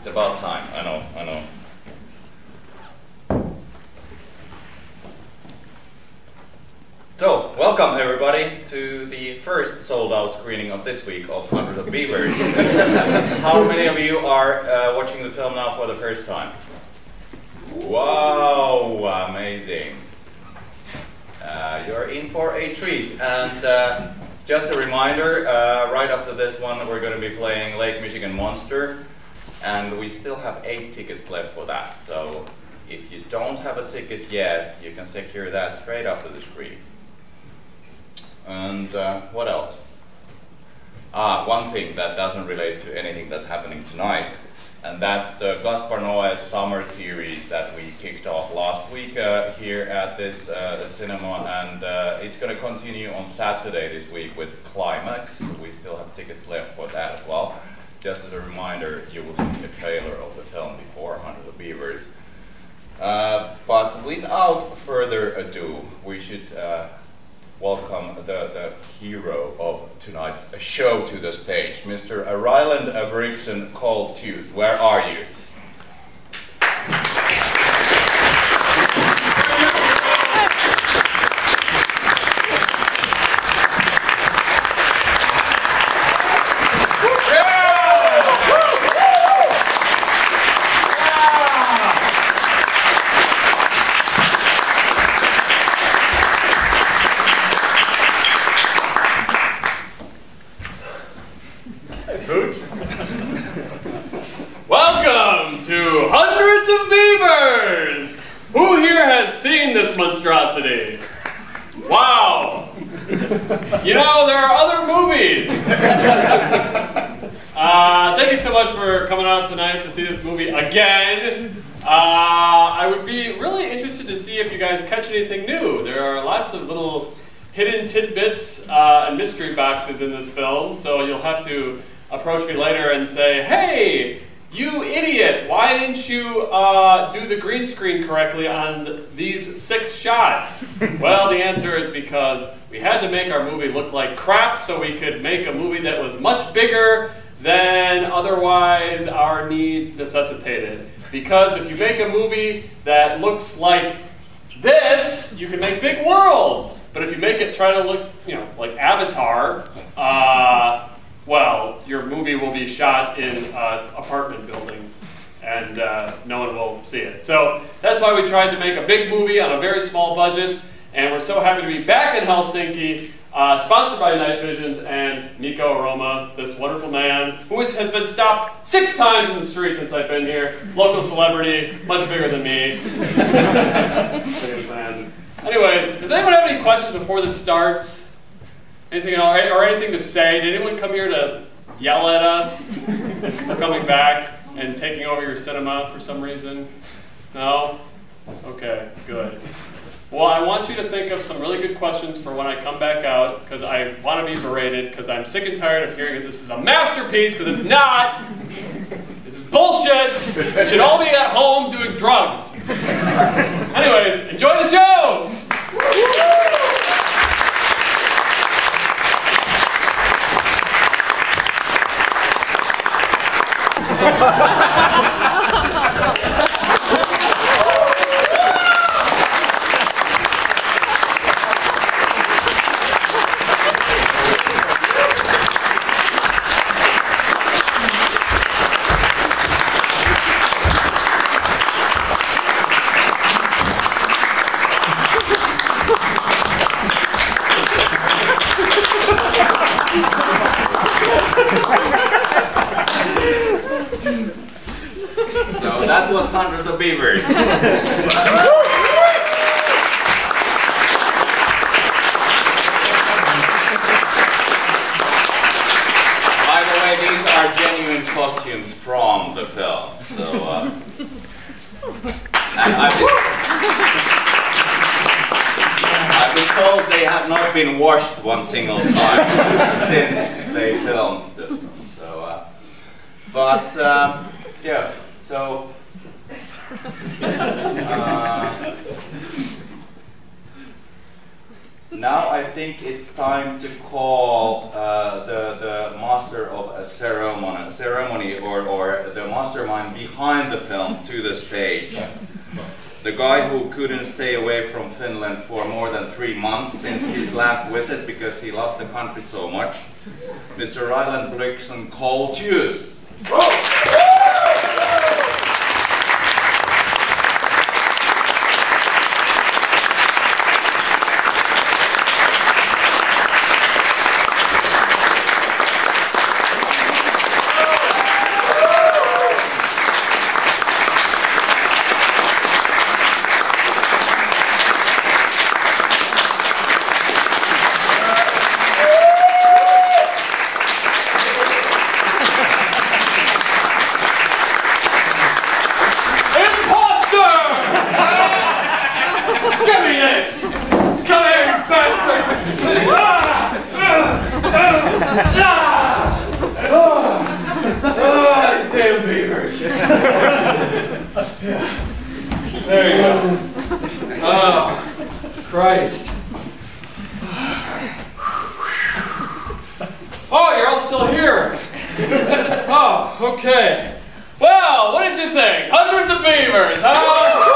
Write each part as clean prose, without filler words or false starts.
It's about time. I know. So, welcome everybody to the first sold-out screening of this week of Hundreds of Beavers. How many of you are watching the film now for the first time? Wow, amazing. You're in for a treat. And just a reminder, right after this one we're going to be playing Lake Michigan Monsterin. And we still have 8 tickets left for that. So if you don't have a ticket yet, you can secure that straight after the screen. And what else? One thing that doesn't relate to anything that's happening tonight, and that's the Gaspar Noé's summer series that we kicked off last week here at this cinema, and it's going to continue on Saturday this week with Climax. We still have tickets left for that as well. Just as a reminder, you will see a trailer of the film before Hundreds of Beavers. But without further ado, we should welcome the hero of tonight's show to the stage, Mr. Ryland Brickson Cole Tews. Where are you? Welcome to Hundreds of Beavers! Who here has seen this monstrosity? Wow! You know, there are other movies! Thank you so much for coming out tonight to see this movie again. I would be really interested to see if you guys catch anything new. There are lots of little hidden tidbits and mystery boxes in this film, so you'll have to approach me later and say, "Hey, you idiot, why didn't you do the green screen correctly on these 6 shots?" Well, the answer is because we had to make our movie look like crap so we could make a movie that was much bigger than otherwise our needs necessitated. Because if you make a movie that looks like this, you can make big worlds. But if you make it try to look, you know, like Avatar, well, your movie will be shot in an apartment building, and no one will see it. So that's why we tried to make a big movie on a very small budget, and we're so happy to be back in Helsinki, sponsored by Night Visions and Nico Aroma, this wonderful man who has been stopped 6 times in the street since I've been here. Local celebrity, much bigger than me. Anyways, does anyone have any questions before this starts? Anything at all, or anything to say? Did anyone come here to yell at us for coming back and taking over your cinema for some reason? No? Okay, good. Well, I want you to think of some really good questions for when I come back out, because I want to be berated, because I'm sick and tired of hearing that this is a masterpiece, because it's not! This is bullshit! You should all be at home doing drugs. Anyways, enjoy the show! So that was Hundreds of Beavers. By the way, these are genuine costumes from the film. So, and I've been told they have not been washed one single time since they filmed the film. So, yeah. So, now I think it's time to call the master of a ceremony or the mastermind behind the film to the stage. The guy who couldn't stay away from Finland for more than 3 months since his last visit because he loves the country so much, Mr. Ryland Brickson Cole Tews. Damn beavers. There you go. Oh, Christ. Oh, you're all still here. Oh, okay. Well, what did you think? Hundreds of beavers, huh?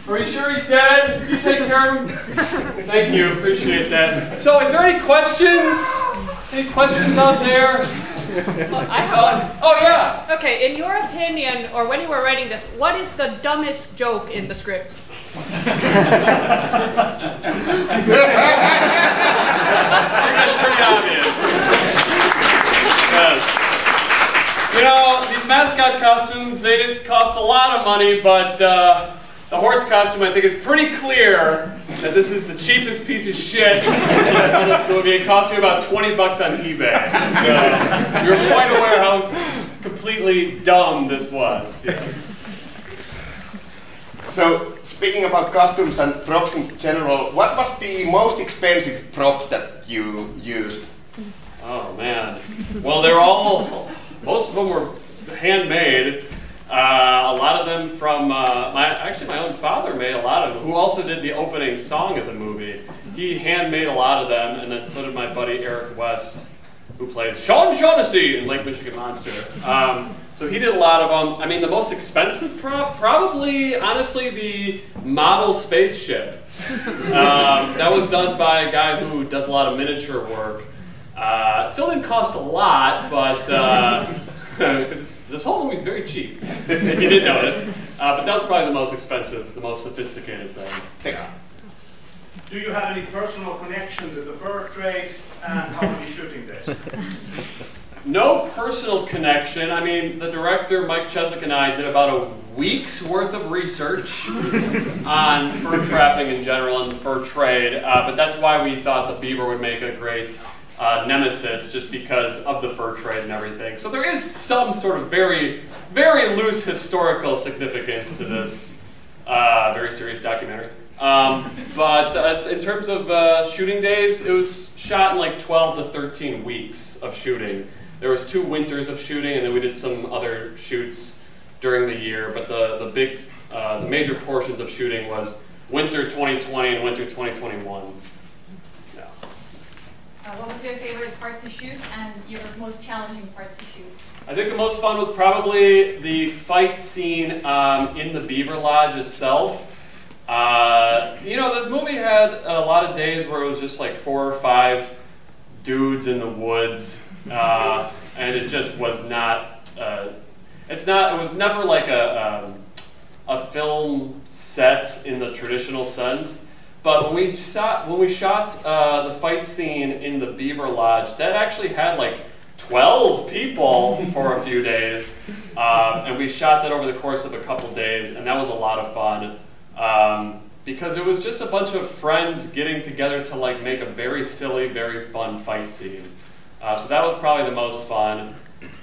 Are you sure he's dead? You take care of him? Thank you, appreciate that. So, is there any questions? Any questions out there? Well, I have one. Oh, yeah. Okay, in your opinion, or when you were writing this, what is the dumbest joke in the script? I think that's pretty obvious. Yes. You know, these mascot costumes, they didn't cost a lot of money, but the horse costume, I think it's pretty clear that this is the cheapest piece of shit in this movie. It cost me about 20 bucks on eBay. You're quite aware how completely dumb this was. Yes. So, speaking about costumes and props in general, what was the most expensive prop that you used? Oh man. Well, they're all, most of them were handmade. A lot of them from, my own father made a lot of them, who also did the opening song of the movie. He handmade a lot of them, and then so did my buddy Eric West, who plays Sean Shaughnessy in Lake Michigan Monsterin. So he did a lot of them. I mean, the most expensive prop, probably, honestly, the model spaceship. That was done by a guy who does a lot of miniature work. Still didn't cost a lot, but this whole movie is very cheap, if you didn't notice. But that was probably the most expensive, the most sophisticated thing. Thanks. Do you have any personal connection to the fur trade, and how many shooting days? No personal connection. I mean, the director, Mike Cheswick, and I did about a week's worth of research on fur trapping in general and the fur trade, but that's why we thought the beaver would make a great nemesis, just because of the fur trade and everything. So there is some sort of very, very loose historical significance to this very serious documentary. But in terms of shooting days, it was shot in like 12 to 13 weeks of shooting. There was 2 winters of shooting, and then we did some other shoots during the year. But the major portions of shooting was winter 2020 and winter 2021. Yeah. What was your favorite part to shoot and your most challenging part to shoot? I think the most fun was probably the fight scene in the beaver lodge itself. You know, this movie had a lot of days where it was just like 4 or 5 dudes in the woods, and it just was not. It was never like a film set in the traditional sense. But when we shot the fight scene in the beaver lodge, that actually had like 12 people for a few days, and we shot that over the course of a couple days, and that was a lot of fun. Because it was just a bunch of friends getting together to like make a very silly, very fun fight scene. So that was probably the most fun.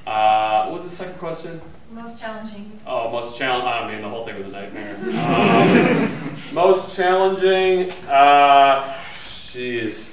What was the second question? Most challenging. Oh, most challenging. I mean, the whole thing was a nightmare. Most challenging. Jeez.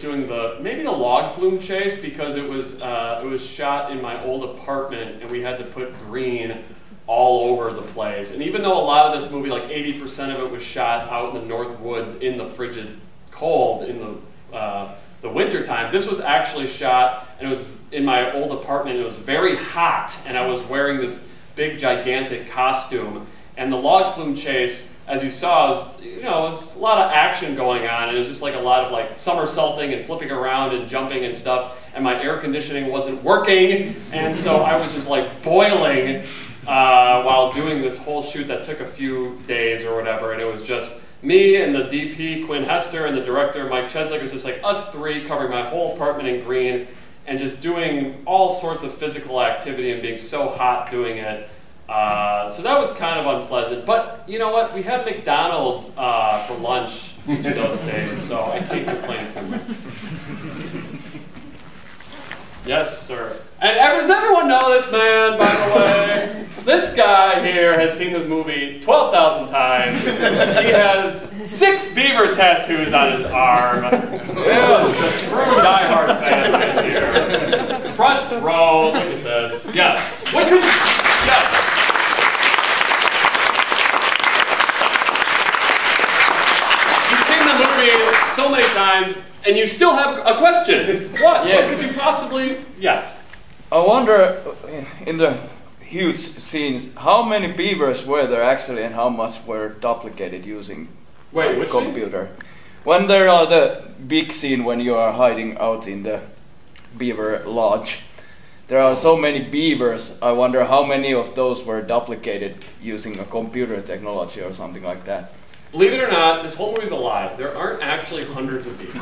just doing maybe the log flume chase, because it was shot in my old apartment and we had to put green all over the place. And even though a lot of this movie, like 80% of it was shot out in the North Woods in the frigid cold in the winter time, this was actually shot, and it was in my old apartment. It was very hot, and I was wearing this big gigantic costume. And the log flume chase, as you saw, was a lot of action going on, and it was just like a lot of like somersaulting and flipping around and jumping and stuff, and my air conditioning wasn't working, and so I was just like boiling while doing this whole shoot that took a few days or whatever. And it was just me and the DP, Quinn Hester, and the director, Mike Cheslick. It was just like us three covering my whole apartment in green and just doing all sorts of physical activity and being so hot doing it. So that was kind of unpleasant. But you know what? We had McDonald's for lunch each of those days, so I can't complain too much. Yes, sir. And does everyone know this man, by the way? This guy here has seen this movie 12,000 times. He has 6 beaver tattoos on his arm. This is the true diehard fan right here. Front row, look at this. Yes. What could you? Yes. You've seen the movie so many times, and you still have a question. What? Yes. What could you possibly? Yes. I wonder, in the huge scenes, how many beavers were there actually, and how much were duplicated using which computer? Scene? When there are the big scene when you are hiding out in the beaver lodge, there are so many beavers. I wonder how many of those were duplicated using a computer technology or something like that. Believe it or not, this whole movie's a lie. There aren't actually hundreds of beavers.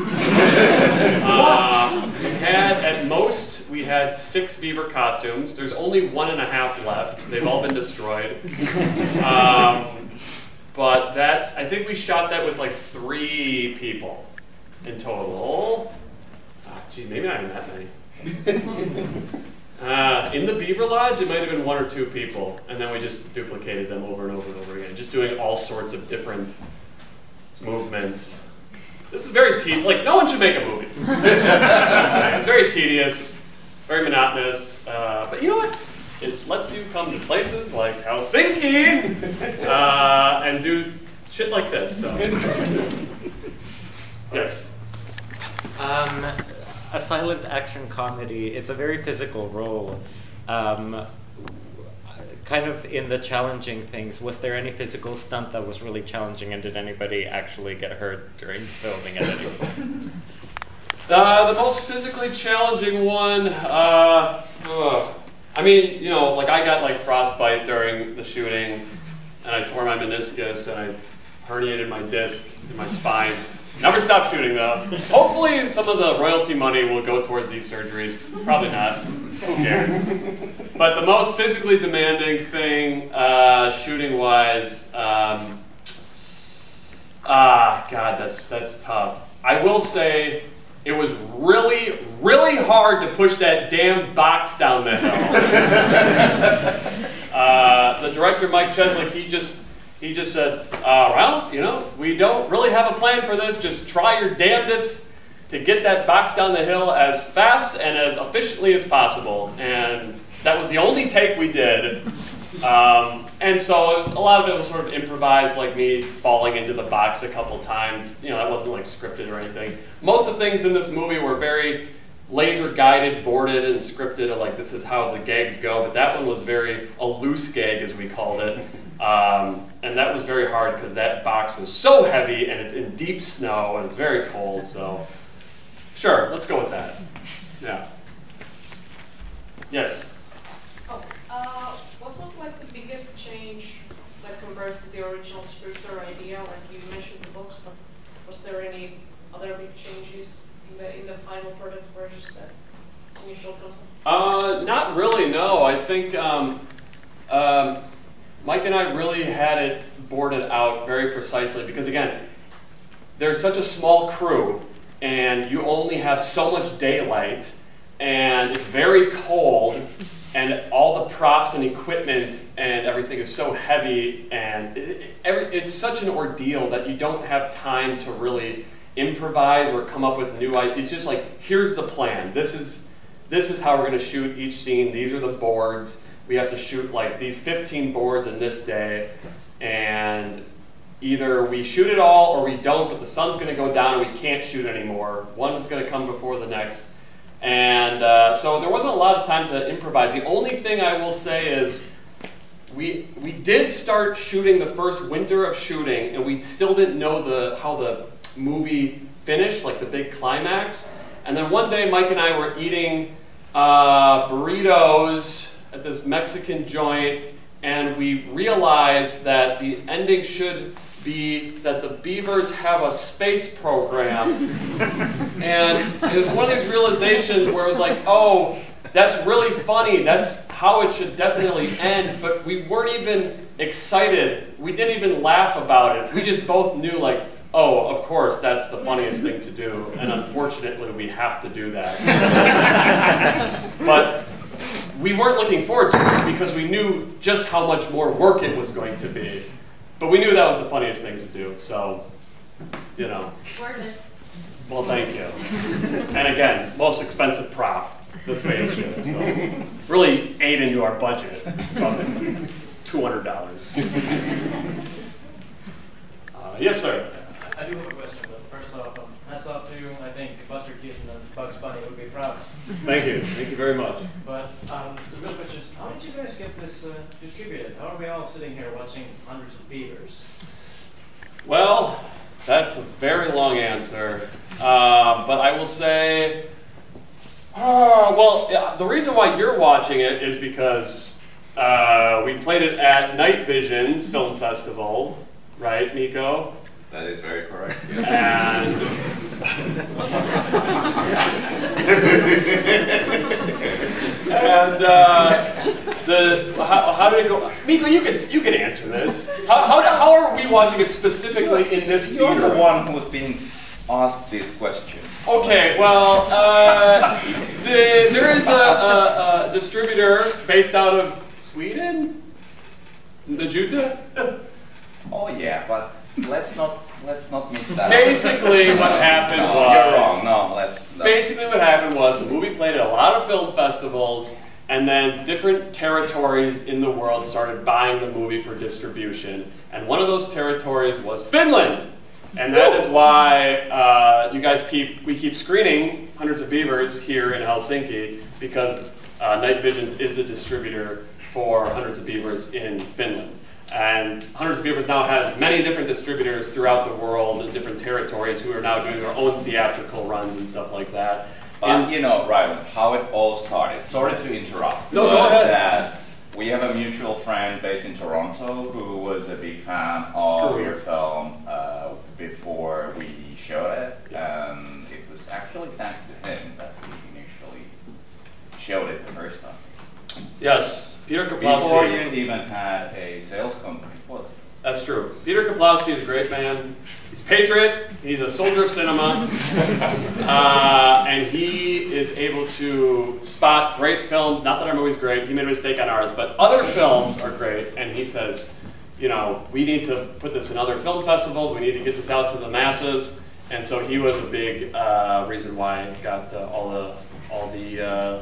At most, we had 6 beaver costumes. There's only 1.5 left. They've all been destroyed. But I think we shot that with like 3 people in total. Gee, maybe not even that many. In the beaver lodge, it might have been 1 or 2 people, and then we just duplicated them over and over and over again, just doing all sorts of different movements. This is very tedious. Like, no one should make a movie. It's very tedious, very monotonous, but you know what? It lets you come to places like Helsinki and do shit like this. So. Yes. A silent action comedy, it's a very physical role. Kind of in the challenging things, was there any physical stunt that was really challenging, and did anybody actually get hurt during filming at any point? The most physically challenging one, I mean, you know, like I got like frostbite during the shooting, and I tore my meniscus, and I herniated my disc in my spine. Never stopped shooting though. Hopefully some of the royalty money will go towards these surgeries. Probably not. Who cares? But the most physically demanding thing, shooting-wise, God, that's tough. I will say it was really, really hard to push that damn box down the hill. The director, Mike Cheslick, he just said, well, you know, we don't really have a plan for this. Just try your damnedest to get that box down the hill as fast and as efficiently as possible. And that was the only take we did. And so a lot of it was sort of improvised, like me falling into the box a couple times. You know, that wasn't like scripted or anything. Most of the things in this movie were very laser guided, boarded, and scripted, like this is how the gags go. But that one was a loose gag, as we called it. And that was very hard because that box was so heavy and it's in deep snow and it's very cold. So sure, let's go with that. Yeah. Yes. What was like the biggest change, like compared to the original script or idea? Like you mentioned the books, but was there any other big changes in the final product versus the initial concept? Not really. No, I think Mike and I really had it boarded out very precisely because again, there's such a small crew. And you only have so much daylight, and it's very cold, and all the props and equipment and everything is so heavy, and it's such an ordeal that you don't have time to really improvise or come up with new ideas. It's just like, here's the plan. This is how we're going to shoot each scene. These are the boards. We have to shoot like these 15 boards in this day, and either we shoot it all or we don't, but the sun's going to go down and we can't shoot anymore. One is going to come before the next. And so there wasn't a lot of time to improvise. The only thing I will say is we did start shooting the first winter of shooting, and we still didn't know how the movie finished, like the big climax. And then one day Mike and I were eating burritos at this Mexican joint, and we realized that the ending should be that the beavers have a space program. And it was one of these realizations where it was like, oh, that's really funny, that's how it should definitely end, but we weren't even excited, we didn't even laugh about it, we just both knew like, oh, of course, that's the funniest thing to do, and unfortunately we have to do that. But we weren't looking forward to it because we knew just how much more work it was going to be. But we knew that was the funniest thing to do, so, you know. Worth it. Well, thank you. And again, most expensive prop, the spaceship, so really ate into our budget, probably $200. Yes, sir. I do have a question, but first off, hats off to you. I think Buster Keaton and Bugs Bunny would be proud. Thank you very much. But the real question is, how did you guys get this distributed? How are we all sitting here watching Hundreds of Beavers? Well, that's a very long answer, but I will say, the reason why you're watching it is because we played it at Night Vision's Film Festival, right, Nico? That is very correct, yes. And how did it go? Miko, you can answer this. How are we watching it specifically in this theater? You're the one who's being asked this question. Okay, well, there is a distributor based out of Sweden, Najuta. Oh yeah, but let's not mix that Basically, what happened was... You're wrong. No. Basically, what happened was the movie played at a lot of film festivals, and then different territories in the world started buying the movie for distribution. And one of those territories was Finland. And that is why we keep screening Hundreds of Beavers here in Helsinki, because Night Visions is the distributor for Hundreds of Beavers in Finland. And Hundreds of Beavers now has many different distributors throughout the world in different territories who are now doing their own theatrical runs and stuff like that. You know, Ryland, how it all started. Sorry to interrupt. No, go ahead. We have a mutual friend based in Toronto who was a big fan of your film before we showed it. And it was actually thanks to him that we initially showed it the first time. Yes. Peter Kaplowski. Before you even had a sales company for them. That's true. Peter Kaplowski is a great man. He's a patriot. He's a soldier of cinema. And he is able to spot great films. Not that our movie's great. He made a mistake on ours. But other films are great. And he says, you know, we need to put this in other film festivals. We need to get this out to the masses. And so he was a big reason why it got all the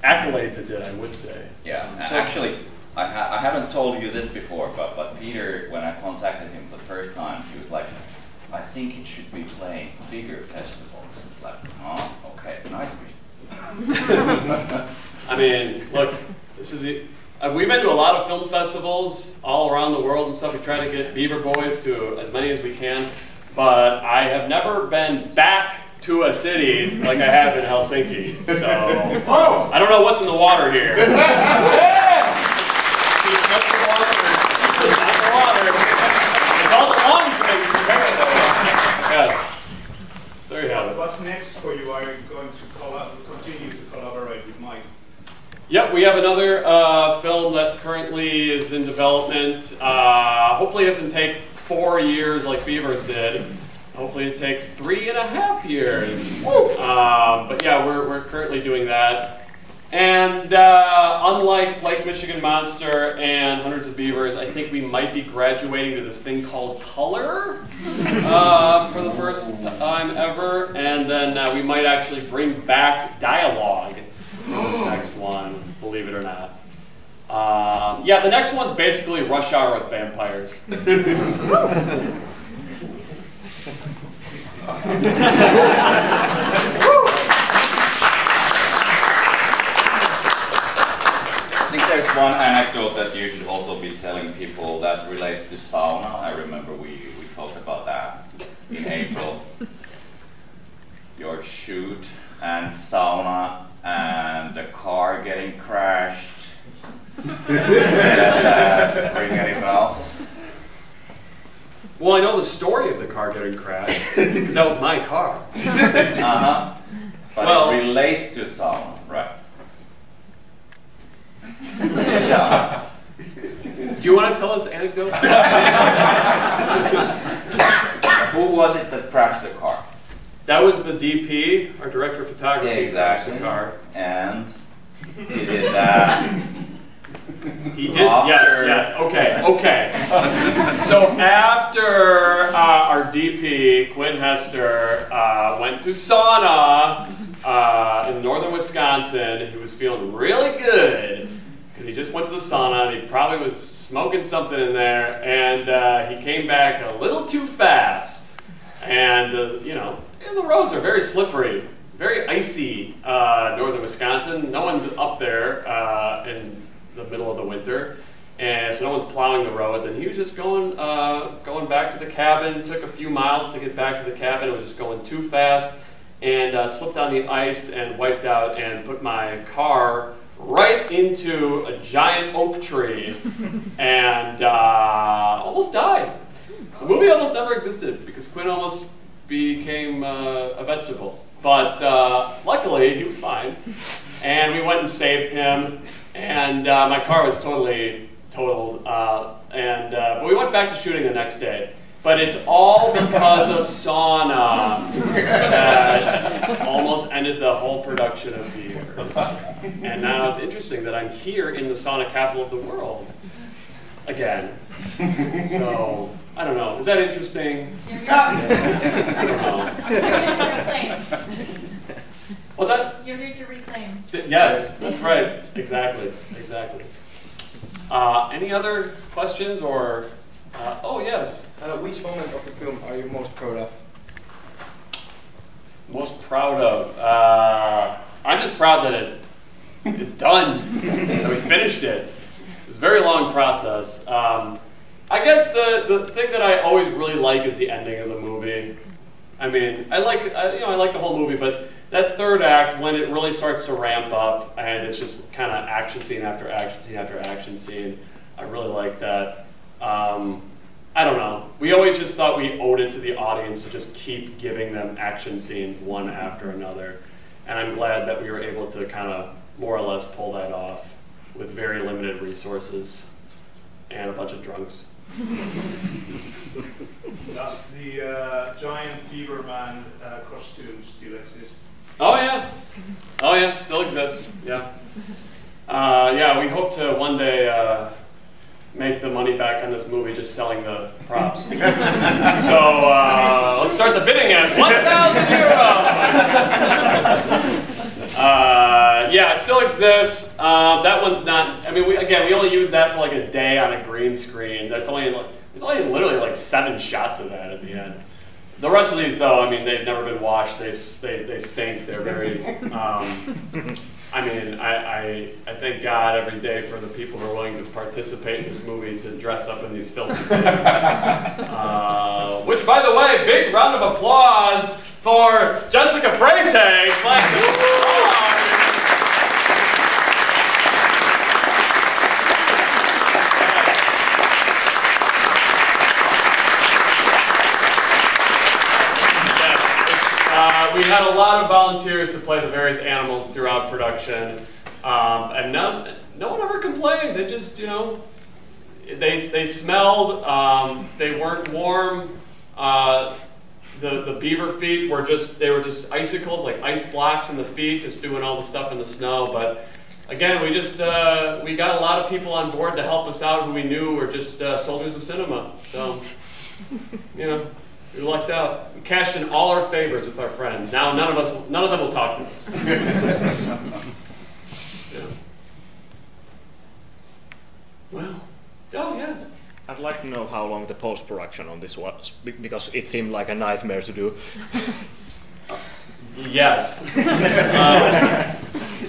accolades it did, I would say. Yeah, so actually, I haven't told you this before, but Peter, when I contacted him for the first time, he was like, I think it should be playing bigger festivals. It's like, oh, okay, Night Vision. I mean, look, this is we've been to a lot of film festivals all around the world and stuff. We try to get Beaver Boys to as many as we can, but I have never been back to a city like I have in Helsinki. So, I don't know what's in the water here. It's not the water. It's all the long things, apparently. Yes. There you have it. What's next for you? Are you going to continue to collaborate with Mike? Yep, we have another film that currently is in development. Hopefully it doesn't take 4 years like Beavers did. Hopefully it takes 3.5 years. But yeah, we're currently doing that. And unlike Lake Michigan Monster and Hundreds of Beavers, I think we might be graduating to this thing called color for the first time ever. And then we might actually bring back dialogue for this next one, believe it or not. Yeah, the next one's basically Rush Hour with vampires. I think there's one anecdote that you should also be telling people that relates to sauna. I remember we talked about that in April. Your shoot and sauna and the car getting crashed. Ring any bells? Well, I know the story of the car getting crashed because that was my car. But well, it relates to sauna, right? Yeah. Do you want to tell us an anecdote? Who was it that crashed the car? That was the DP, our director of photography, exactly. crashed the car. And he did that. He did? Yes, okay. So after our DP, Quinn Hester, went to sauna in northern Wisconsin, he was feeling really good because he just went to the sauna and he probably was smoking something in there, and he came back a little too fast. And, you know, and the roads are very slippery, very icy, northern Wisconsin. No one's up there in the middle of the winter, and so no one's plowing the roads, and he was just going back to the cabin. Took a few miles to get back to the cabin. It was just going too fast, and slipped on the ice and wiped out and put my car right into a giant oak tree and almost died. The movie almost never existed because Quinn almost became a vegetable, but luckily he was fine, and we went and saved him. And my car was totally totaled, but we went back to shooting the next day. But it's all because of sauna that almost ended the whole production of Beaver. And now it's interesting that I'm here in the sauna capital of the world again. So, I don't know. Is that interesting? I don't know. What's that? You're here to reclaim. Yes, that's right. Exactly. Any other questions or? Oh yes. Which moment of the film are you most proud of? Most proud of? I'm just proud that it's done. That we finished it. It was a very long process. I guess the thing that I always really like is the ending of the movie. I mean, I like the whole movie, but that third act, when it really starts to ramp up and it's just kind of action scene after action scene after action scene, I really like that. I don't know. We always just thought we owed it to the audience to just keep giving them action scenes one after another. And I'm glad that we were able to kind of more or less pull that off with very limited resources and a bunch of drunks. Does the giant beaver man costume still exist? Oh yeah, it still exists. Yeah, yeah. We hope to one day make the money back on this movie just selling the props. So let's start the bidding at €1,000. Yeah, it still exists. That one's not. I mean, we only use that for like a day on a green screen. There's only literally like 7 shots of that at the end. The rest of these, though, I mean, they've never been washed. They stink. They're very. I mean, I thank God every day for the people who are willing to participate in this movie to dress up in these filthy things. Which, by the way, big round of applause for Jessica Freytag. We had a lot of volunteers to play the various animals throughout production, and no one ever complained. They just, you know, they smelled, they weren't warm. The beaver feet were just icicles, like ice blocks in the feet, just doing all the stuff in the snow. But again, we just we got a lot of people on board to help us out who we knew were just soldiers of cinema. So, you know, we lucked out. We cashed in all our favors with our friends. Now none of them will talk to us. Yeah. Well, oh yes. I'd like to know how long the post-production on this was, because it seemed like a nightmare to do. Yes.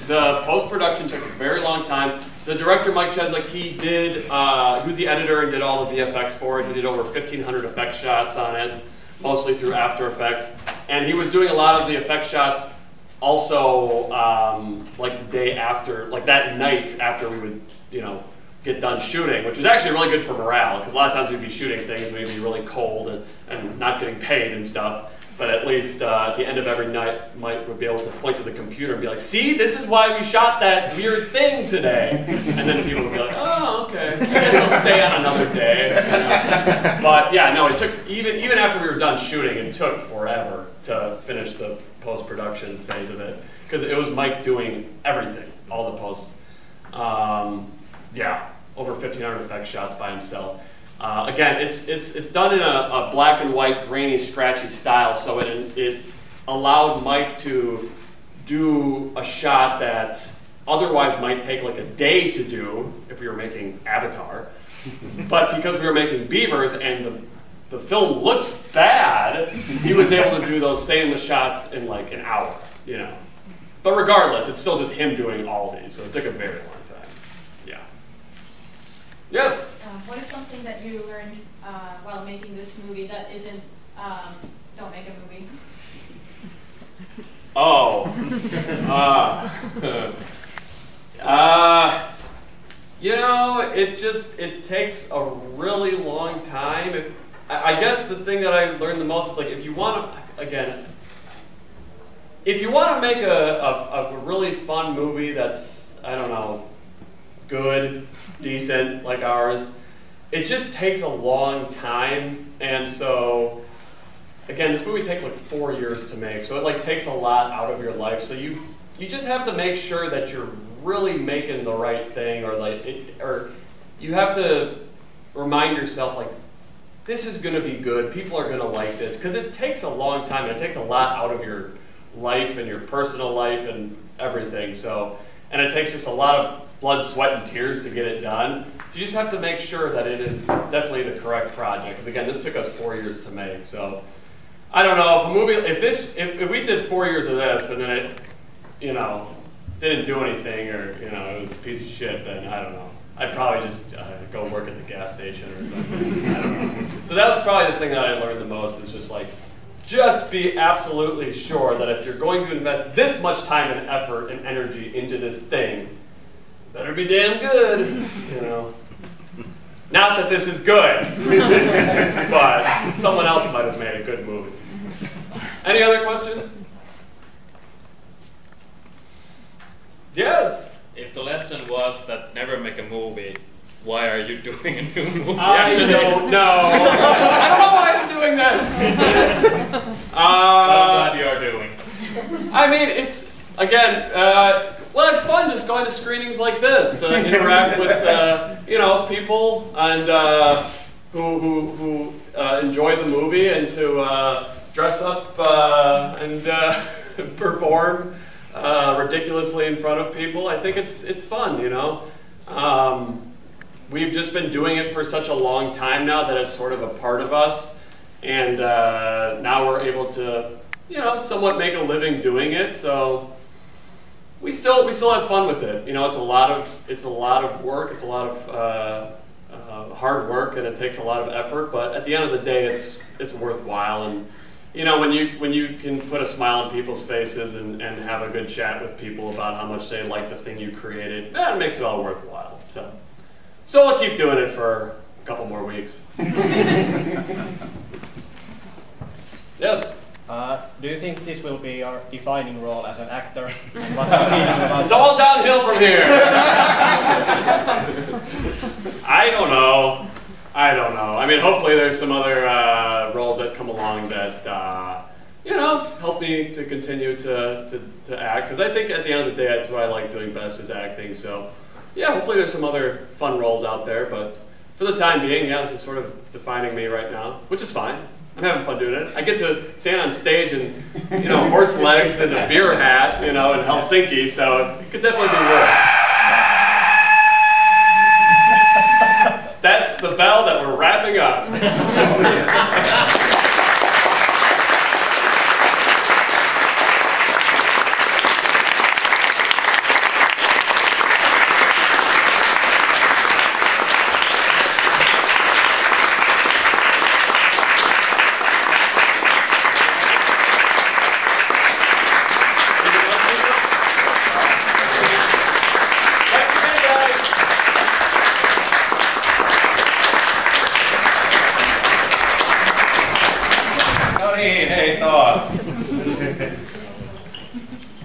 The post-production took a very long time. The director, Mike Cheslick, he was the editor and did all the VFX for it. He did over 1,500 effect shots on it, mostly through After Effects. And he was doing a lot of the effect shots also like the day after, like that night after we would, you know, get done shooting, which was actually really good for morale, because a lot of times we'd be shooting things and we'd be really cold and not getting paid and stuff. But at least at the end of every night, Mike would be able to point to the computer and be like, see, this is why we shot that weird thing today. And then people would be like, oh, okay, I guess I'll stay on another day. But yeah, no, it took, even after we were done shooting, it took forever to finish the post-production phase of it. Because it was Mike doing everything, all the post. Yeah, over 1,500 effect shots by himself. Again, it's done in a black and white, grainy, scratchy style, so it allowed Mike to do a shot that otherwise might take like a day to do if we were making Avatar. But because we were making beavers and the film looked bad, he was able to do those same shots in like an hour, you know. But regardless, it's still just him doing all these, so it took a very long time. Yeah. Yes? What is something that you learned while making this movie that isn't don't make a movie? Oh. You know, it takes a really long time. I guess the thing that I learned the most is like if you want to make a really fun movie that's, I don't know, good, decent like ours, it just takes a long time. And so again, this movie takes like 4 years to make, so it like takes a lot out of your life. So you just have to make sure that you're really making the right thing, or you have to remind yourself like this is going to be good, people are going to like this, because it takes a long time and it takes a lot out of your life and your personal life and everything. So, and it takes just a lot of blood, sweat, and tears to get it done. So you just have to make sure that it is definitely the correct project. Because again, this took us 4 years to make. So I don't know if a movie, if we did 4 years of this and then it, you know, didn't do anything, or you know, it was a piece of shit, then I don't know. I'd probably just go work at the gas station or something. I don't know. So that was probably the thing that I learned the most, is just like, just be absolutely sure that if you're going to invest this much time and effort and energy into this thing, better be damn good, you know. Not that this is good, but someone else might have made a good movie. Any other questions? Yes? If the lesson was that never make a movie, why are you doing a new movie? I don't know. I don't know why I'm doing this. I'm glad you are doing. I mean, it's, again, well, it's fun just going to screenings like this to interact with, you know, people and who enjoy the movie, and to dress up and perform ridiculously in front of people. I think it's fun, you know. We've just been doing it for such a long time now that it's sort of a part of us, and now we're able to, you know, somewhat make a living doing it. So we still have fun with it. You know, it's a lot of work. It's a lot of hard work, and it takes a lot of effort. But at the end of the day, it's worthwhile. And you know, when you can put a smile on people's faces and have a good chat with people about how much they like the thing you created, it makes it all worthwhile. So we'll keep doing it for a couple more weeks. Yes? Do you think this will be your defining role as an actor? And what are you feeling about It's all downhill from here. I don't know. I mean, hopefully there's some other roles that come along that you know, help me to continue to act. Because I think at the end of the day, that's what I like doing best is acting. So yeah, hopefully there's some other fun roles out there. But for the time being, yeah, this is sort of defining me right now, which is fine. I'm having fun doing it. I get to stand on stage and, you know, horse legs and a beer hat, you know, in Helsinki, so it could definitely be worse. That's the bell that we're wrapping up.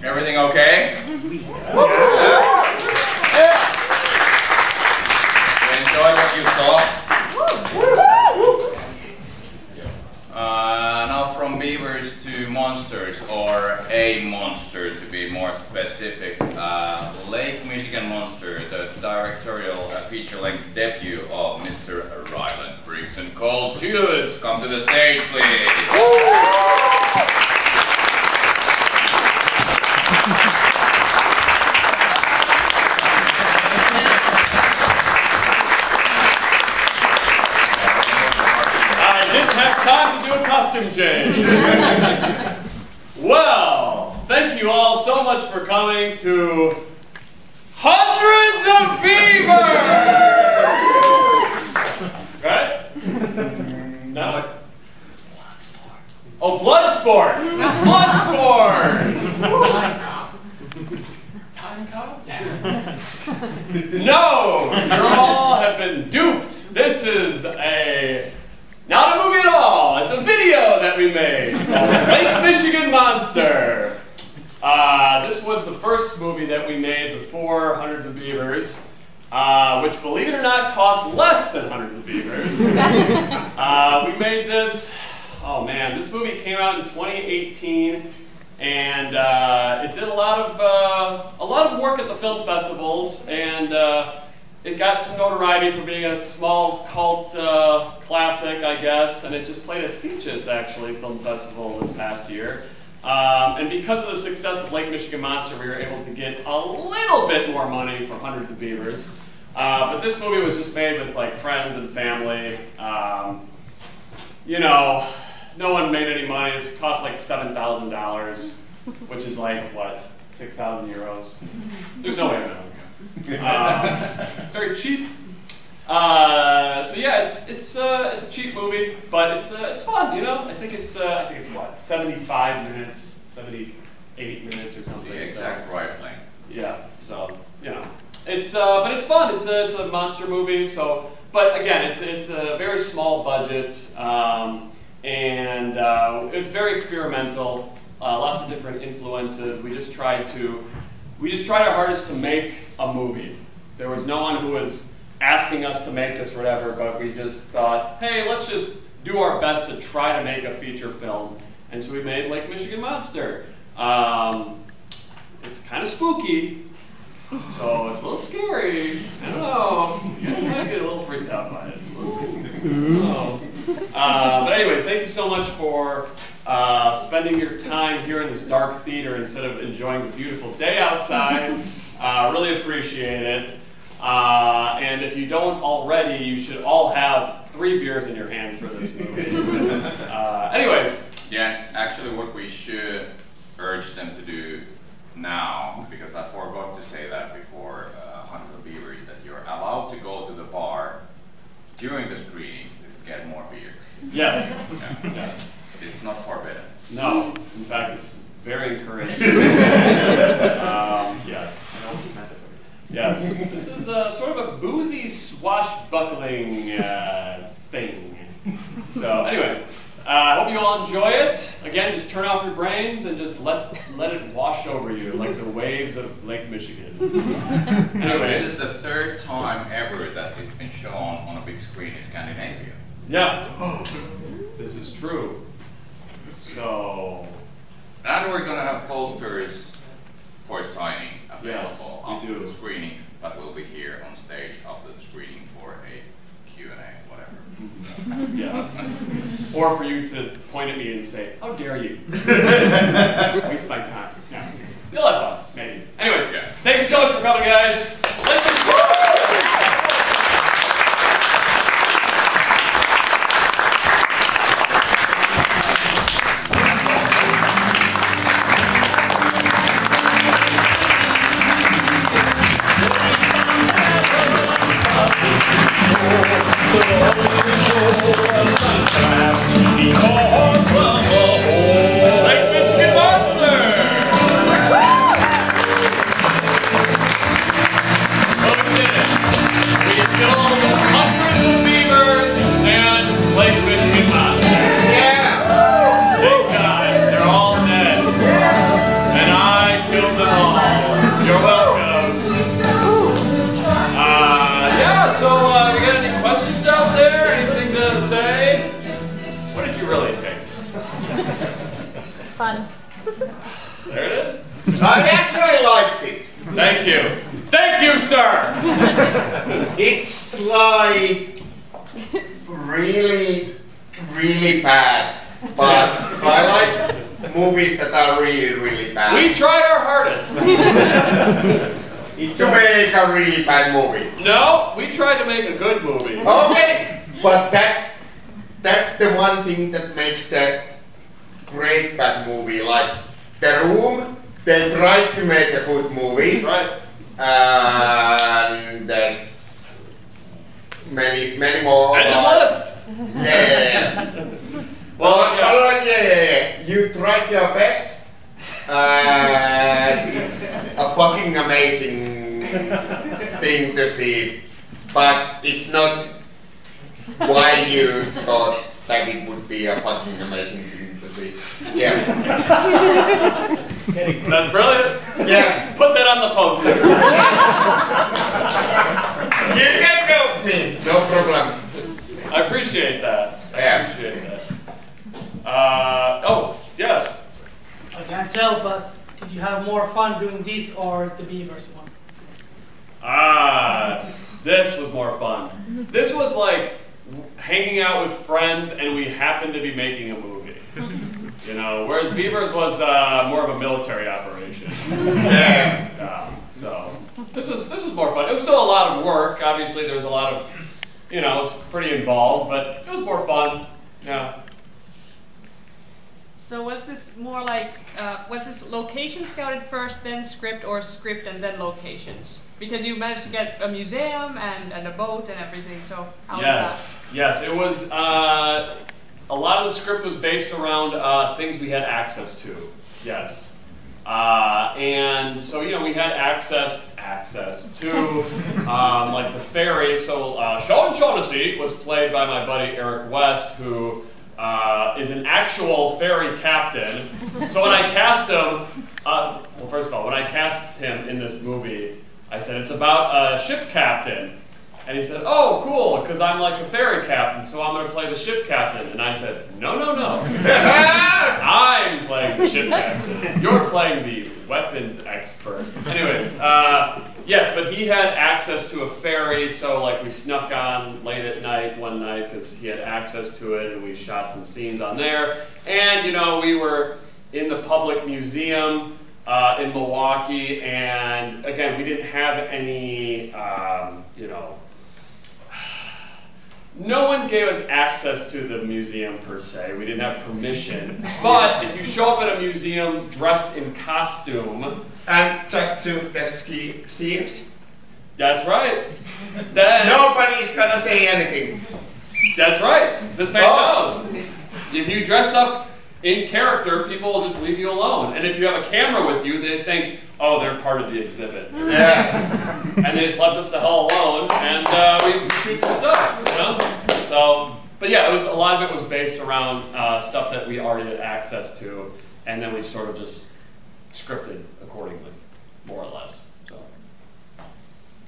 Everything okay? You enjoyed what you saw? Now from beavers to monsters, or a monster to be more specific. Lake Michigan Monsterin, the directorial feature-length debut of Mr. Ryland Brickson Cole Tews. Come to the stage, please. Time to do a costume change. Well, thank you all so much for coming to Hundreds of Beavers! Right? No? Oh, blood sport! Blood sport! Time cop? No! You all have been duped. This is not a movie at all. It's a video that we made called Lake Michigan Monsterin. This was the first movie that we made before Hundreds of Beavers, which, believe it or not, cost less than Hundreds of Beavers. We made this, oh man, this movie came out in 2018, and it did a lot of work at the film festivals, and it got some notoriety for being a small cult classic, I guess, and it just played at Sitges, actually, Film Festival this past year. And because of the success of Lake Michigan Monsterin, we were able to get a little bit more money for Hundreds of Beavers. But this movie was just made with like friends and family. You know, no one made any money. It cost like $7,000, which is like, what, 6,000 euros? There's no way of knowing. Very cheap. So yeah, it's a cheap movie, but it's fun, you know. I think it's what, 75 minutes, 78 minutes or something. The exact right length. Yeah. So you know, but it's fun. It's a monster movie. So, but again, it's a very small budget, and it's very experimental. Lots of different influences. We just tried our hardest to make a movie. There was no one who was asking us to make this or whatever, but we just thought, hey, let's just do our best to try to make a feature film. And so we made Lake Michigan Monsterin. It's kind of spooky, so it's a little scary. I don't know. You guys might get a little freaked out by it. But anyways, thank you so much for spending your time here in this dark theater instead of enjoying the beautiful day outside. Really appreciate it. And if you don't already, you should all have 3 beers in your hands for this movie. Anyways. Yeah, actually what we should urge them to do now, because I forgot to say that before Hundreds of Beavers, that you're allowed to go to the bar during the screening to get more beer. Yes. Yeah. Yes. It's not forbidden. No, in fact, it's very encouraged. Yes. Yes. This is sort of a boozy, swashbuckling thing. So, anyways, I hope you all enjoy it. Again, just turn off your brains and just let it wash over you like the waves of Lake Michigan. Anyways. This is the 3rd time ever that it's been shown on a big screen in Scandinavia. Yeah. This is true. So And we're gonna have posters for signing available after the screening, but we'll be here on stage after the screening for a Q&A, whatever. Yeah. Or for you to point at me and say, "How dare you?" Waste my time. Yeah. You'll have fun, maybe. Anyways, thank you so much for coming, guys. Lake Michigan Monsterin! Well, we did it. We killed hundreds of beavers and Lake Michigan Monsterin. Yeah! Thank God, they're all dead. And I killed them all. You're welcome. Yeah, so we got any questions out there? Anything to say? What did you really think? Fun. There it is. I actually liked it. Thank you. Thank you, sir! It's like really, really bad. But I like movies that are really, really bad. We tried our hardest. To make a really bad movie. No, we tried to make a good movie. Okay, but that's the one thing that makes the great bad movie. Like The Room, they tried to make a good movie. Right. And there's many more. And the list. Yeah. Well, yeah. You tried your best. It's a fucking amazing thing to see, but it's not why you thought that it would be a fucking amazing thing to see. Yeah. That's brilliant. Yeah. Put that on the poster. You can help me, no problem. I appreciate that. I appreciate that. Oh, yes. I can't tell, but did you have more fun doing this or the Beavers one? This was more fun. This was like hanging out with friends and we happened to be making a movie. You know, whereas Beavers was more of a military operation. So this was more fun. It was still a lot of work. Obviously, there was a lot of, you know, it's pretty involved, but it was more fun. Yeah. So was this more like, was this location scouted first, then script, or script and then locations? Because you managed to get a museum and a boat and everything, so how was that? Yes, it was, a lot of the script was based around things we had access to, yes. And so, you know, we had access to like the ferry. So Sean Shaughnessy was played by my buddy Eric West, who is an actual ferry captain. So when I cast him, well, first of all, when I cast him in this movie, I said, it's about a ship captain. And he said, oh, cool, because I'm like a ferry captain, so I'm going to play the ship captain. And I said, no. I'm playing the ship captain. You're playing the weapons expert. Anyways, yes, but he had access to a ferry, so like we snuck on late at night one night because he had access to it, and we shot some scenes on there. And, you know, we were in the public museum in Milwaukee, and again, we didn't have any, you know, no one gave us access to the museum per se. We didn't have permission. But if you show up at a museum dressed in costume and just to the ski scenes. That's right. Then nobody's gonna say anything. That's right. This man knows. If you dress up in character, people will just leave you alone. And if you have a camera with you, they think, oh, they're part of the exhibit. Yeah. And they just left us the hell alone, and we shoot some stuff, you know? So, but yeah, it was, a lot of it was based around stuff that we already had access to, and then we sort of just scripted accordingly, more or less. So,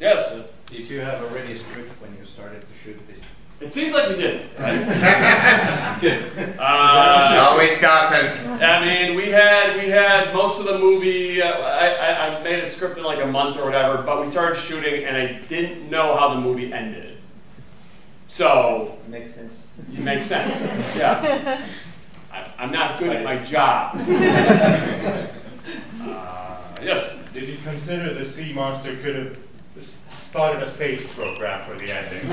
yes? Did you have a ready script when you started to shoot this? It seems like we did, right? No, it doesn't. I mean, we had most of the movie. I made a script in like a month or whatever, but we started shooting, and I didn't know how the movie ended. So Makes sense. it makes sense. Yeah, I'm not good at my job. Yes. Did you consider the sea monster could have started a space program for the ending?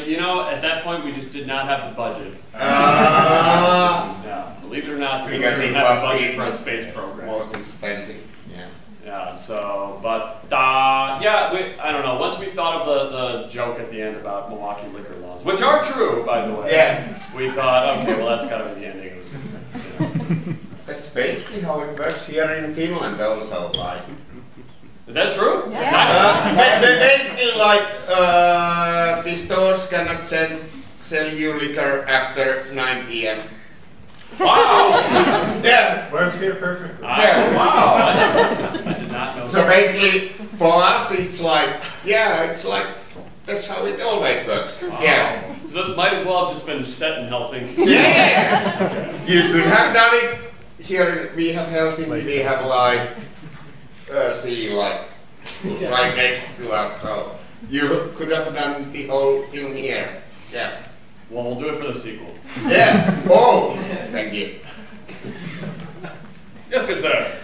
You know, at that point we just did not have the budget. No, believe it or not, we Because didn't it have a was budget the for a space program. most expensive. Yes. Yeah, so, but, yeah, I don't know, once we thought of the joke at the end about Milwaukee liquor laws, which are true, by the way, Yeah. we thought, okay, well, that's gotta be the ending. That's basically how it works here in Finland also, like. Is that true? Yeah. Basically, like, the stores cannot sell you liquor after 9 p.m. Wow! Yeah. Works here perfectly. Yeah. Wow! I did not know So that. basically, for us, it's like, yeah, it's like, that's how it always works. Wow. Yeah. So this might as well have just been set in Helsinki. Yeah. You could have done it here. We have Helsinki. We have like sea like right next to us. So you could have done the whole film here. Yeah. Well, we'll do it for the sequel. Yeah. Oh, thank you. Yes, good sir.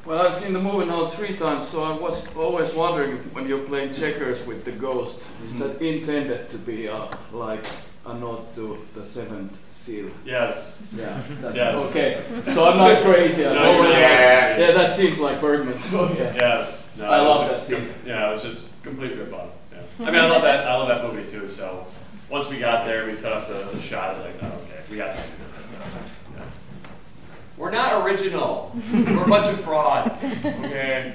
Well, I've seen the movie now 3 times, so I was always wondering when you're playing checkers with the ghost, is that intended to be like a nod to the 7th seal? Yes. Yeah. Yes. Okay. So I'm not crazy. No, you're not. Yeah, that seems like Bergman. So yeah. Yes. No, I love that scene. Yeah, it was just complete rip-off. Yeah. I mean, I love that movie too. So once we got there, we set up the shot. Like, oh, okay, we got to do this. Yeah. We're not original. We're a bunch of frauds. Okay.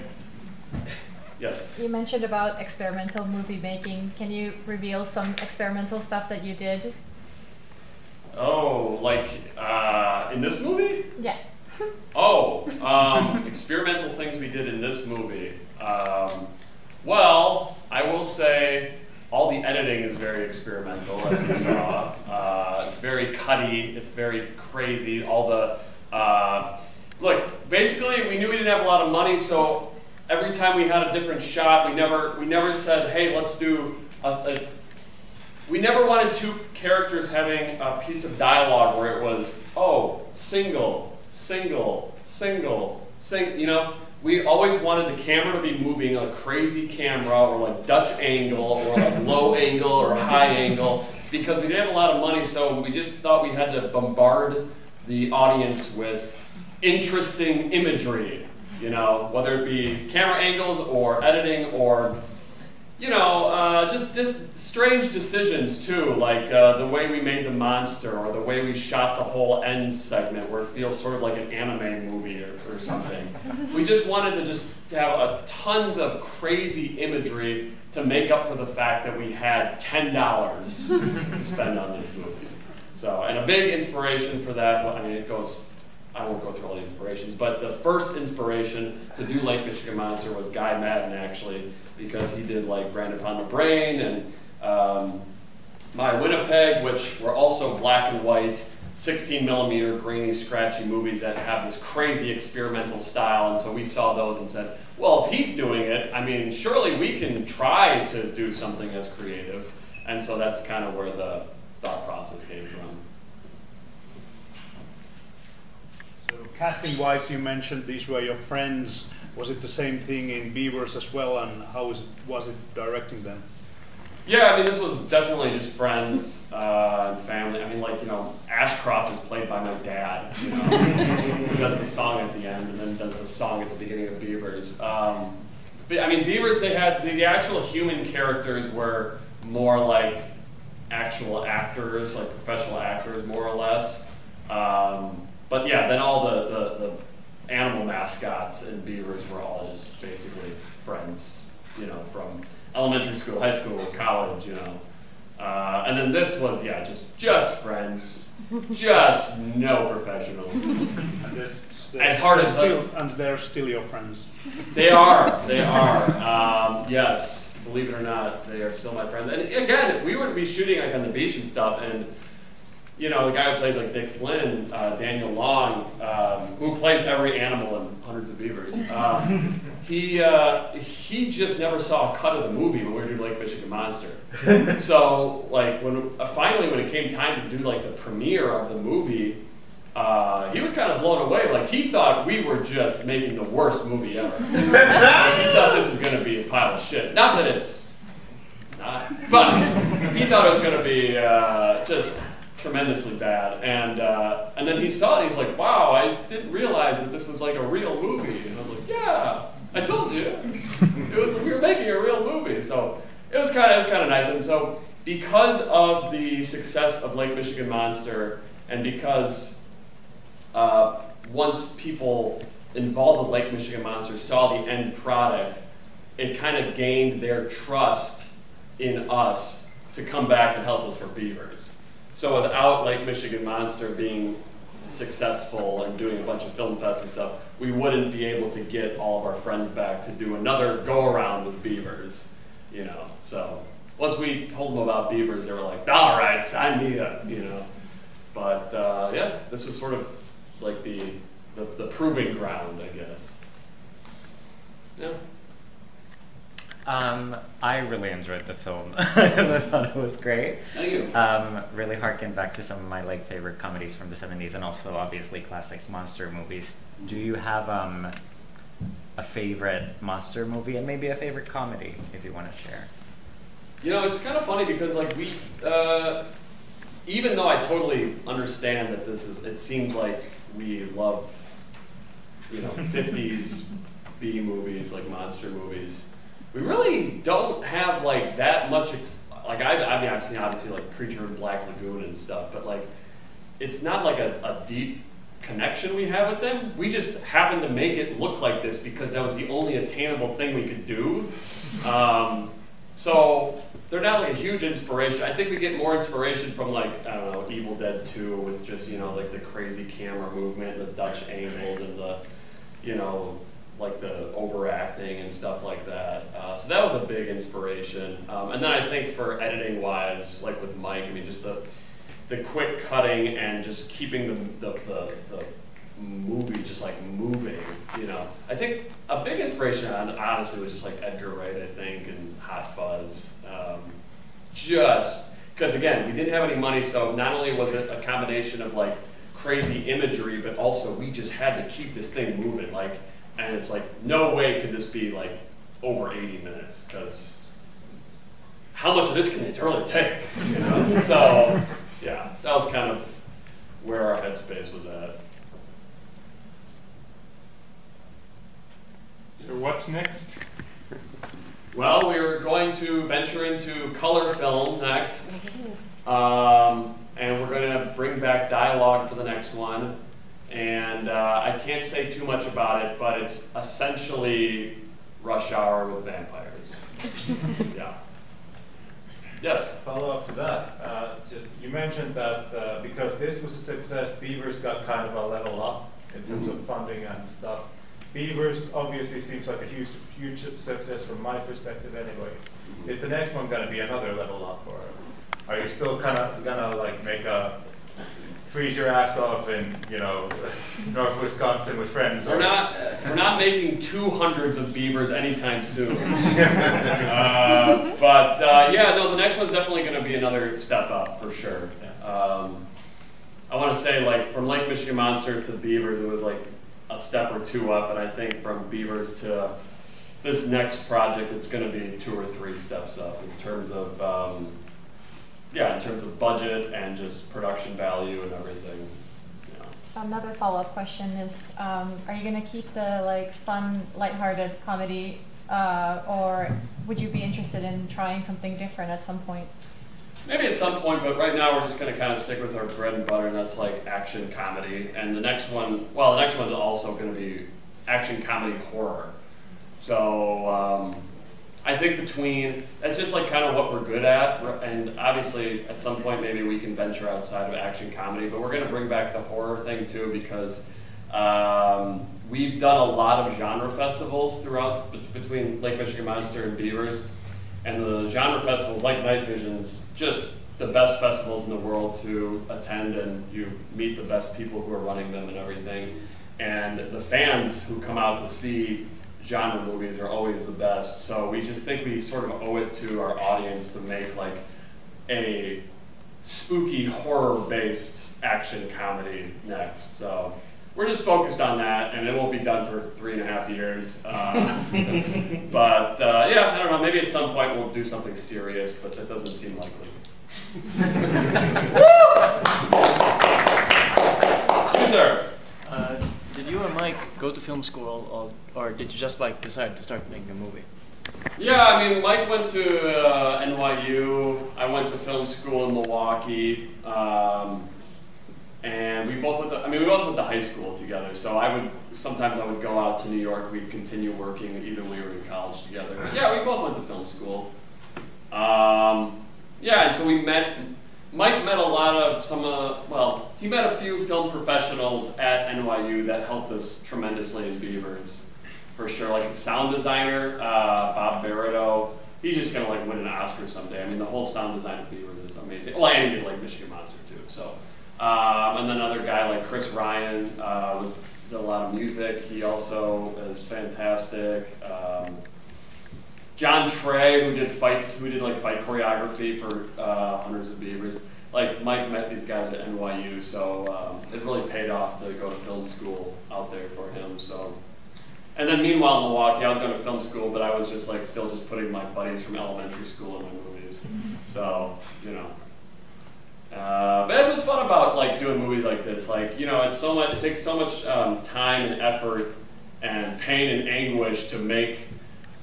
Yes. You mentioned about experimental movie making. Can you reveal some experimental stuff that you did? Oh, like in this movie? Yeah. Oh, experimental things we did in this movie. Well, I will say all the editing is very experimental, as you saw. It's very cutty. It's very crazy. All the look. Basically, we knew we didn't have a lot of money, so every time we had a different shot, we never said, "Hey, let's do a." We never wanted 2 characters having a piece of dialogue where it was, oh, single, single, single, you know? We always wanted the camera to be moving, a crazy camera, or like Dutch angle, or like low angle, or high angle, because we didn't have a lot of money, so we just thought we had to bombard the audience with interesting imagery, you know? Whether it be camera angles, or editing, or you know, just strange decisions too, like the way we made the monster, or the way we shot the whole end segment, where it feels sort of like an anime movie or something. We just wanted to just have tons of crazy imagery to make up for the fact that we had $10 to spend on this movie. So, and a big inspiration for that, I mean, it goes, I won't go through all the inspirations, but the first inspiration to do Lake Michigan Monster was Guy Madden, actually, because he did like Brandon Upon the Brain and My Winnipeg, which were also black and white, 16mm grainy, scratchy movies that have this crazy experimental style. And so we saw those and said, well, if he's doing it, I mean, surely we can try to do something as creative. And so that's kind of where the thought process came from. So casting-wise, you mentioned these were your friends. Was it the same thing in Beavers as well, and how was it directing them? Yeah, I mean, this was definitely just friends and family. I mean, like, you know, Ashcroft is played by my dad, you know, who does the song at the end and then does the song at the beginning of Beavers. But, I mean, Beavers, they had, the actual human characters were more like actual actors, like professional actors, more or less. But yeah, then all the animal mascots in Beavers were all just basically friends, you know, from elementary school, high school, college, you know. And then this was, yeah, just friends, just no professionals. As hard as and they're still your friends. They are. Yes, believe it or not, they are still my friends. And again, we would be shooting like on the beach and stuff, and you know, the guy who plays like Dick Flynn, Daniel Long, who plays every animal in Hundreds of Beavers, he just never saw a cut of the movie when we were doing Lake Michigan Monster. So like finally when it came time to do like the premiere of the movie, he was kind of blown away. Like he thought we were just making the worst movie ever. Like, he thought this was going to be a pile of shit. Not that it's not, but he thought it was going to be just tremendously bad. And then he saw it. He's like, "Wow, I didn't realize that this was like a real movie." And I was like, "Yeah, I told you. We were making a real movie." So it was kind of nice. And so because of the success of Lake Michigan Monster, and because once people involved with Lake Michigan Monster saw the end product, it kind of gained their trust in us to come back and help us for Beavers. So without Lake Michigan Monster being successful and doing a bunch of film fests and stuff, we wouldn't be able to get all of our friends back to do another go-around with Beavers, you know. So once we told them about Beavers, they were like, "All right, sign me up," you know. But yeah, this was sort of like the proving ground, I guess. Yeah. I really enjoyed the film. I thought it was great. Thank you. Really harkened back to some of my like favorite comedies from the 70s, and also obviously classic monster movies. Do you have a favorite monster movie and maybe a favorite comedy, if you want to share? You know, it's kind of funny because like we, even though I totally understand that it seems like we love, you know, 50s B movies, like monster movies. We really don't have like that much, like I mean, I've seen obviously like Creature in Black Lagoon and stuff, but like, it's not like a deep connection we have with them. We just happen to make it look like this because that was the only attainable thing we could do. So they're not like a huge inspiration. I think we get more inspiration from like, I don't know, Evil Dead 2 with just, you know, like the crazy camera movement and the Dutch angles and the, you know, like the overacting and stuff like that. So that was a big inspiration. And then I think for editing wise, like with Mike, I mean, just the quick cutting and just keeping the movie just like moving, you know. I think a big inspiration honestly was just like Edgar Wright, I think, and Hot Fuzz. Just because again, we didn't have any money, so not only was it a combination of like crazy imagery, but also we just had to keep this thing moving, like. And it's like, no way could this be like over 80 minutes, because how much of this can it really take, you know? So, yeah, that was kind of where our headspace was at. So what's next? Well, we're going to venture into color film next, and we're going to bring back dialogue for the next one. And I can't say too much about it, but it's essentially Rush Hour with vampires. Yeah. Yes? Follow up to that. Just you mentioned that because this was a success, Beavers got kind of a level up in terms of funding and stuff. Beavers obviously seems like a huge success from my perspective anyway. Is the next one going to be another level up, or are you still kind of gonna like make a freeze your ass off in, you know, North Wisconsin with friends? We're not making 200s of Beavers anytime soon. But yeah, no, the next one's definitely going to be another step up for sure. I want to say, like, from Lake Michigan Monster to Beavers, it was like a step or two up, and I think from Beavers to this next project, it's going to be 2 or 3 steps up in terms of. Yeah, in terms of budget and just production value and everything. Yeah. Another follow-up question is, are you going to keep the like fun, lighthearted comedy, or would you be interested in trying something different at some point? Maybe at some point, but right now we're just going to kind of stick with our bread and butter, and that's like action comedy. And the next one, well, the next one is also going to be action comedy horror. So I think that's just like kind of what we're good at, and obviously at some point maybe we can venture outside of action comedy, but we're going to bring back the horror thing too, because we've done a lot of genre festivals throughout between Lake Michigan Monster and Beavers, and the genre festivals like Night Vision's just the best festivals in the world to attend, and you meet the best people who are running them and everything. And the fans who come out to see genre movies are always the best. So we just think we sort of owe it to our audience to make like a spooky horror-based action comedy next. So we're just focused on that, and it won't be done for 3.5 years. But yeah, I don't know, maybe at some point we'll do something serious, but that doesn't seem likely. You, sir. Did you and Mike go to film school, or did you just like decide to start making a movie? Yeah, I mean, Mike went to NYU. I went to film school in Milwaukee, and we both went to high school together. So sometimes I would go out to New York. We'd continue working either we were in college together. But yeah, we both went to film school. Yeah, and so we met. Mike met he met a few film professionals at NYU that helped us tremendously in Beavers, for sure. Like the sound designer, Bob Barreto, he's just gonna like win an Oscar someday. I mean, the whole sound design of Beavers is amazing. Well, and he did Lake Michigan Monsterin too. So, and then another guy like Chris Ryan did a lot of music. He also is fantastic. John Trey, who did fight choreography for Hundreds of Beavers. Like Mike met these guys at NYU, so it really paid off to go to film school out there for him. So, and then meanwhile in Milwaukee, I was going to film school, but I was just like still just putting my buddies from elementary school in my movies. So you know, but that's what's fun about like doing movies like this. Like you know, it takes so much time and effort and pain and anguish to make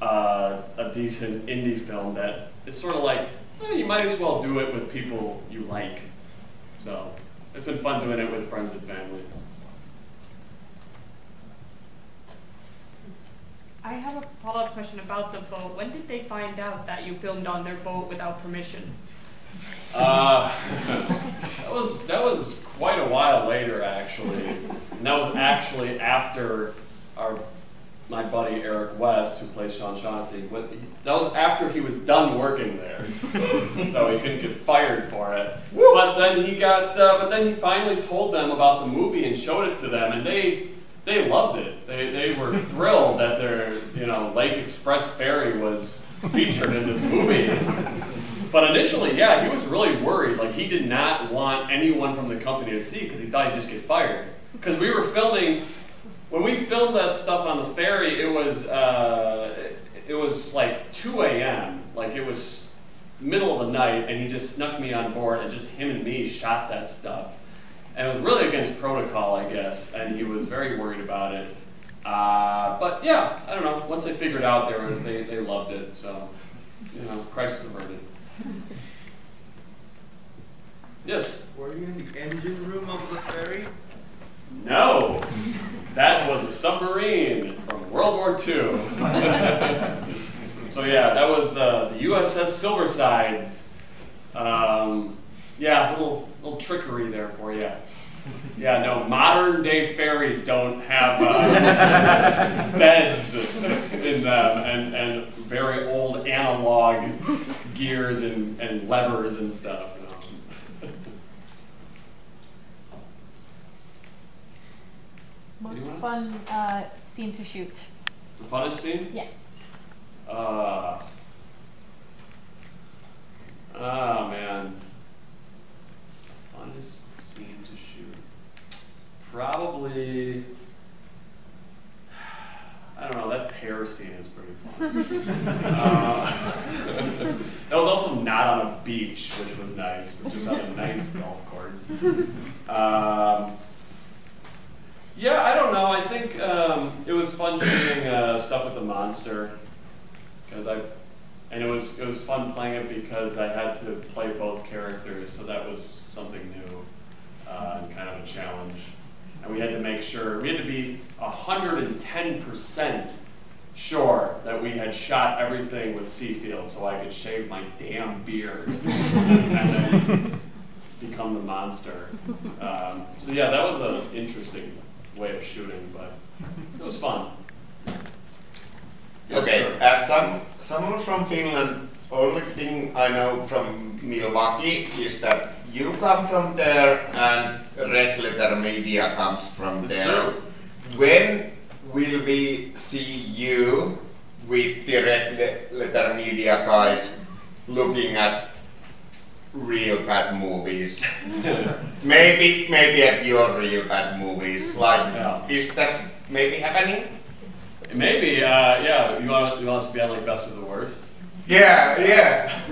a decent indie film that it's sort of like, you might as well do it with people you like. So it's been fun doing it with friends and family. I have a follow-up question about the boat. When did they find out that you filmed on their boat without permission? That was quite a while later, actually. And that was actually after my buddy Eric West, who plays Sean Shaughnessy, that was after he was done working there, so he couldn't get fired for it. But then he finally told them about the movie and showed it to them, and they loved it. They were thrilled that their Lake Express ferry was featured in this movie. But initially, yeah, he was really worried. Like he did not want anyone from the company to see because he thought he'd just get fired. Because we were filming. When we filmed that stuff on the ferry, it was like 2 a.m. Like it was middle of the night, and he just snuck me on board, and just him and me shot that stuff. And it was really against protocol, I guess, and he was very worried about it. But yeah, I don't know. Once they figured out, they loved it. So, crisis averted. Yes. Were you in the engine room of the ferry? No, that was a submarine from World War II. So yeah, that was the USS Silversides. Yeah, little trickery there for you. Yeah, no, modern day ferries don't have beds in them and very old analog gears and levers and stuff. Most fun scene to shoot. The funnest scene? Yeah. Oh man. Funnest scene to shoot. Probably, I don't know, that pear scene is pretty fun. That was also not on a beach, which was nice. Just on a nice golf course. Yeah, I don't know. I think it was fun shooting stuff with the monster, and it was fun playing it because I had to play both characters, so that was something new and kind of a challenge. And we had to make sure we had to be 110% sure that we had shot everything with Seafield, so I could shave my damn beard and then become the monster. So yeah, that was an interesting way of shooting, but it was fun. Yes, okay, sir. as someone from Finland, only thing I know from Milwaukee is that you come from there and Red Letter Media comes from there. When will we see you with the Red Letter Media guys looking at real bad movies? maybe at your real bad movies. Like, is that maybe happening? Maybe, yeah. You want us to be on like Best of the Worst? Yeah.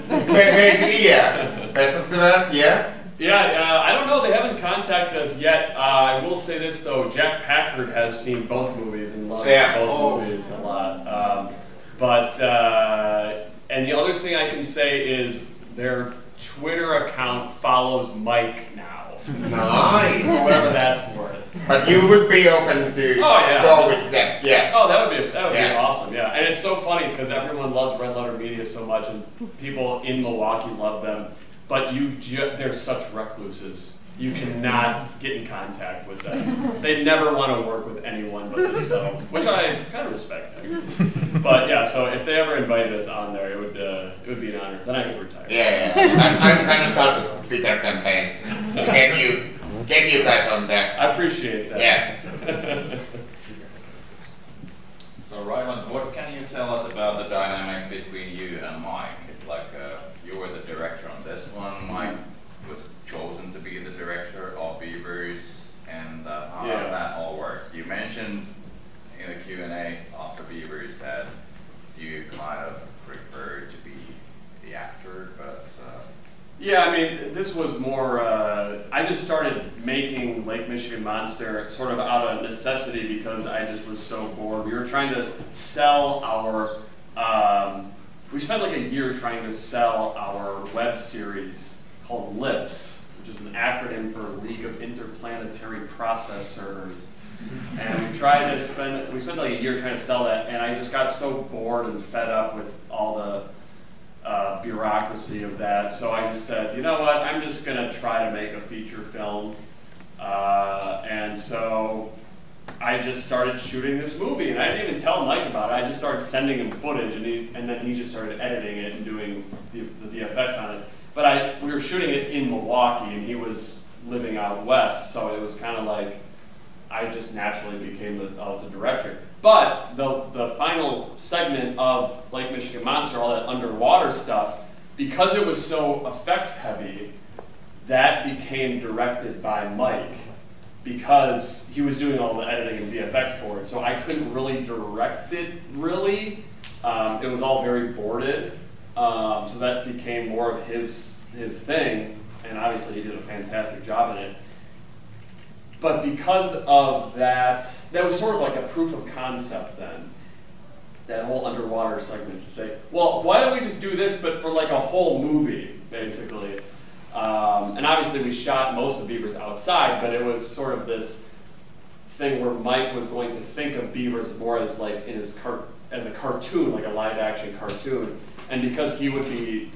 Basically, yeah. Best of the Worst, yeah. Yeah, I don't know. They haven't contacted us yet. I will say this though: Jack Packard has seen both movies and loves both movies a lot. And the other thing I can say is their Twitter account follows Mike now. Nice. Whatever that's worth. But you would be open to go with them, yeah. Oh, that would be awesome, yeah. And it's so funny because everyone loves Red Letter Media so much, and people in Milwaukee love them. But they're such recluses. You cannot get in contact with them. They never want to work with anyone but themselves, which I kind of respect. But yeah, so if they ever invited us on there, it would be an honor. Then I could retire. Yeah. I'm going to start a Twitter campaign to get you guys on there. I appreciate that. Yeah. So Ryland, what can you tell us about the dynamics between you and Mike? It's like you were the director on this one. Mike was chosen to be the director of Beavers, and how does that all work? You mentioned in the Q&A after Beavers that you kind of prefer to be the actor, but yeah, I mean, this was more, I just started making Lake Michigan Monsterin sort of out of necessity because I just was so bored. We were trying to sell our, we spent like a year trying to sell our web series called LIPS, which is an acronym for League of Interplanetary Process Servers. And we spent like a year trying to sell that, and I just got so bored and fed up with all the bureaucracy of that. So I just said, you know what, I'm just gonna try to make a feature film. And so I just started shooting this movie, and I didn't even tell Mike about it. I just started sending him footage, and then he just started editing it and doing the VFX on it. But we were shooting it in Milwaukee, and he was living out west, so it was kind of like I just naturally became I was the director. But the final segment of Lake Michigan Monsterin, all that underwater stuff, because it was so effects heavy, that became directed by Mike because he was doing all the editing and VFX for it. So I couldn't really direct it, really. It was all very boarded. So that became more of his thing, and obviously he did a fantastic job in it. But because of that was sort of like a proof of concept then, that whole underwater segment, to say, well, why don't we just do this, but for like a whole movie, basically. And obviously we shot most of Beavers outside, but it was sort of this thing where Mike was going to think of Beavers more as like as a cartoon, like a live action cartoon. And because he would be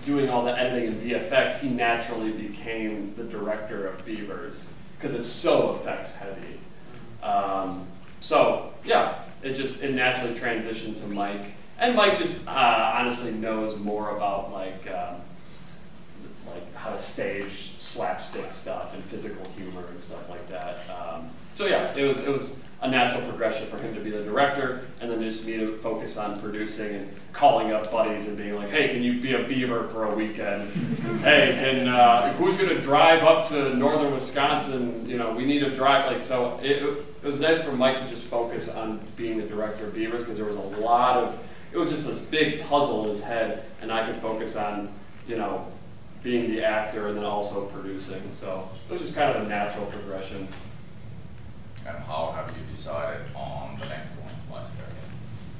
doing all the editing and VFX, he naturally became the director of Beavers because it's so effects heavy. So yeah, it naturally transitioned to Mike, and Mike just honestly knows more about like how to stage slapstick stuff and physical humor and stuff like that. So yeah, it was a natural progression for him to be the director, and then just me to focus on producing and calling up buddies and being like, hey, can you be a beaver for a weekend? Hey, and who's going to drive up to northern Wisconsin? You know, we need to drive. Like, so it was nice for Mike to just focus on being the director of Beavers, because there was a lot of, it was just this big puzzle in his head, and I could focus on, you know, being the actor and then also producing. So it was just kind of a natural progression. And how have you decided on the next one?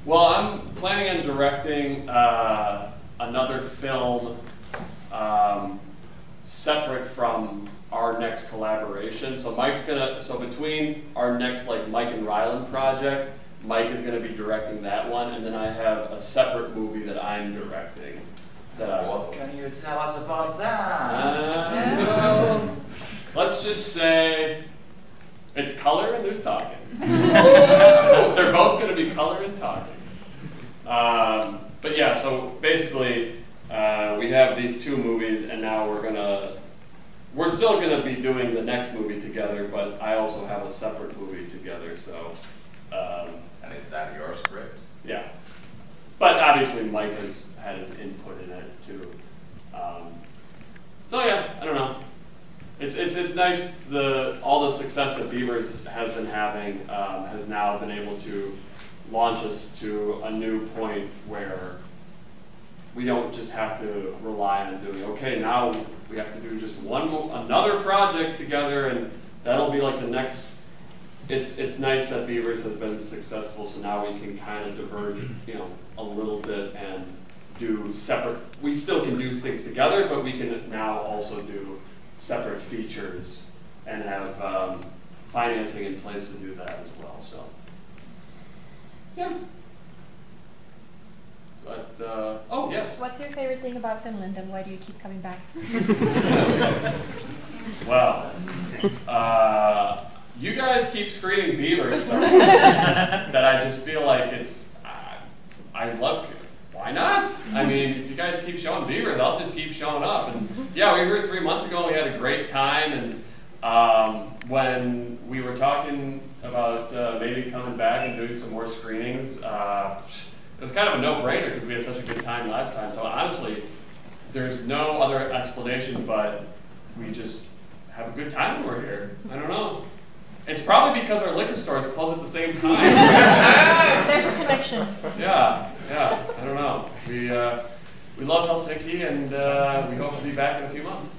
Well, I'm planning on directing another film separate from our next collaboration. So between our next like Mike and Ryland project, Mike is going to be directing that one, and then I have a separate movie that I'm directing. What can you tell us about that? Well, let's just say it's color and there's talking. They're both going to be color and talking. But yeah, so basically, we have these 2 movies, and now we're still gonna be doing the next movie together, but I also have a separate movie together, so. And is that your script? Yeah. But obviously Mike has had his input in it too. So yeah, I don't know. It's nice, all the success that Beavers has been having has now been able to launch us to a new point where we don't just have to rely on doing, okay, now we have to do just another project together, and that'll be like the next. It's nice that Beavers has been successful, so now we can kind of diverge, a little bit and do separate. We still can do things together, but we can now also do separate features and have financing in place to do that as well. So, yeah. But oh yes. What's your favorite thing about Finland, and why do you keep coming back? Well, you guys keep screening Beavers so that I just feel like I love. Why not? I mean, if you guys keep showing Beavers, I'll just keep showing up. And yeah, we were 3 months ago. We had a great time, and when we were talking about maybe coming back and doing some more screenings, it was kind of a no-brainer because we had such a good time last time. So honestly, there's no other explanation, but we just have a good time when we're here. I don't know. It's probably because our liquor stores close at the same time. There's a connection. Yeah, I don't know. We love Helsinki, and we hope to be back in a few months.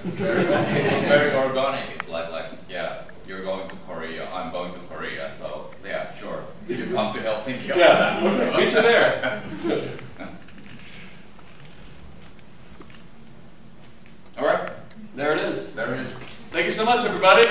It was very organic. It's like yeah, you're going to Korea, I'm going to Korea, so yeah, sure. You come to Helsinki. Yeah, meet you there. All right. There it is. There it is. Thank you so much, everybody.